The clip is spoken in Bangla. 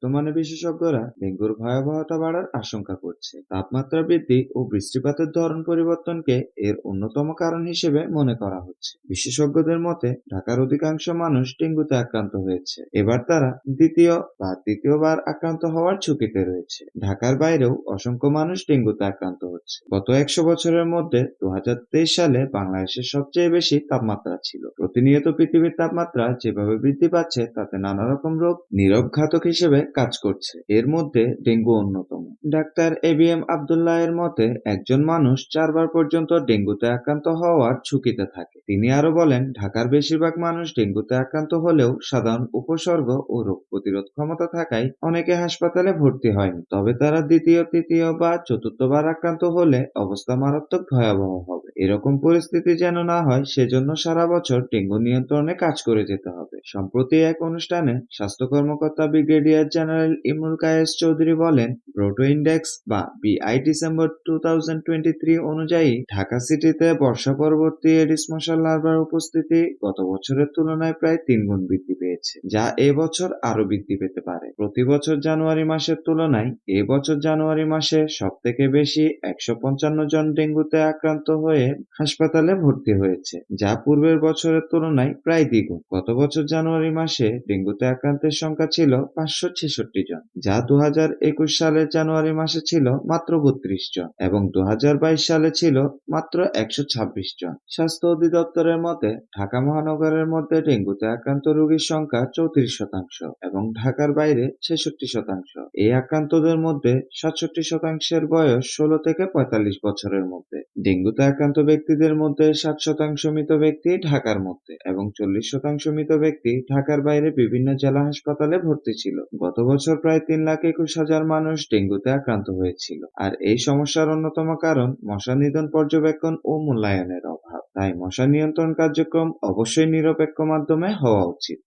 বর্তমানে বিশেষজ্ঞরা ডেঙ্গুর ভয়াবহতা বাড়ার আশঙ্কা করছে। তাপমাত্রা বৃদ্ধি ও বৃষ্টিপাতের ধরন পরিবর্তনকে এর অন্যতম কারণ হিসেবে মনে করা হচ্ছে। বিশেষজ্ঞদের মতে ঢাকার অধিকাংশ মানুষ ডেঙ্গুতে আক্রান্ত হয়েছে। এবার তারা তৃতীয়বার আক্রান্ত হওয়ার ঝুঁকিতে রয়েছে। ঢাকার বাইরেও অসংখ্য মানুষ ডেঙ্গুতে আক্রান্ত হচ্ছে। গত 100 বছরের মধ্যে 2023 সালে বাংলাদেশের সবচেয়ে বেশি তাপমাত্রা ছিল। প্রতিনিয়ত পৃথিবীর তাপমাত্রা যেভাবে বৃদ্ধি পাচ্ছে তাতে নানা রকম রোগ নীরব ঘাতক হিসেবে কাজ করছে। এর মধ্যে ডেঙ্গু অন্যতম। ডাক্তার এবিএম আব্দুল্লাহ এর মতে একজন মানুষ 4 বার পর্যন্ত ডেঙ্গুতে আক্রান্ত হওয়ার ঝুঁকিতে থাকে। তিনি আরো বলেন, ঢাকার বেশিরভাগ মানুষ ডেঙ্গুতে আক্রান্ত হলেও সাধারণ উপসর্গ ও রোগ প্রতিরোধ ক্ষমতা থাকায় অনেকে হাসপাতালে ভর্তি হয়নি। তবে তারা দ্বিতীয়, তৃতীয় বা চতুর্থবার আক্রান্ত হলে অবস্থা মারাত্মক ভয়াবহ হবে। এরকম পরিস্থিতি যেন না হয় সেজন্য সারা বছর ডেঙ্গু নিয়ন্ত্রণে কাজ করে যেতে হবে। সম্প্রতি এক অনুষ্ঠানে স্বাস্থ্য কর্মকর্তা ব্রিগেডিয়ার জেনারেল ইমরুল কায়েস চৌধুরী বলেন, ব্রোটো ইন্ডেক্স বা বিআই ডিসেম্বর 2023 অনুযায়ী ঢাকা সিটিতে বর্ষা পরবর্তী এডিস মশার লার্ভার উপস্থিতি গত বছরের তুলনায় প্রায় 3 গুণ বৃদ্ধি পেয়েছে, যা এবছর আরো বৃদ্ধি পেতে পারে। প্রতি বছর জানুয়ারি মাসের তুলনায় এবছর জানুয়ারি মাসে সবথেকে বেশি 155 জন ডেঙ্গুতে আক্রান্ত হয়ে হাসপাতালে ভর্তি হয়েছে, যা পূর্বের বছরের তুলনায় প্রায় দ্বিগুণ। গত বছর জানুয়ারি মাসে ডেঙ্গুতে আক্রান্তের সংখ্যা ছিল 566 জন, যা 2021 সালের জানুয়ারি মাসে ছিল মাত্র 32 জন এবং 2022 সালে ছিল মাত্র 126 জন। স্বাস্থ্য অধিদপ্তরের মতে ঢাকা মহানগরের মধ্যে ডেঙ্গুতে আক্রান্ত রোগীর সংখ্যা 34% এবং ঢাকার বাইরে 66%। এই আক্রান্তদের মধ্যে 67%-এর বয়স 16 থেকে 45 বছরের মধ্যে। ডেঙ্গুতে আক্রান্ত ব্যক্তিদের মধ্যে 60% মৃত ব্যক্তি ঢাকার মধ্যে এবং 40% মৃত ব্যক্তি ঢাকার বাইরে বিভিন্ন জেলা হাসপাতালে ভর্তি ছিল। গত বছর প্রায় 3,21,000 মানুষ ডেঙ্গুতে আক্রান্ত হয়েছিল। আর এই সমস্যার অন্যতম কারণ মশা নিধন পর্যবেক্ষণ ও মূল্যায়নের অভাব। তাই মশা নিয়ন্ত্রণ কার্যক্রম অবশ্যই নিরপেক্ষ মাধ্যমে হওয়া উচিত।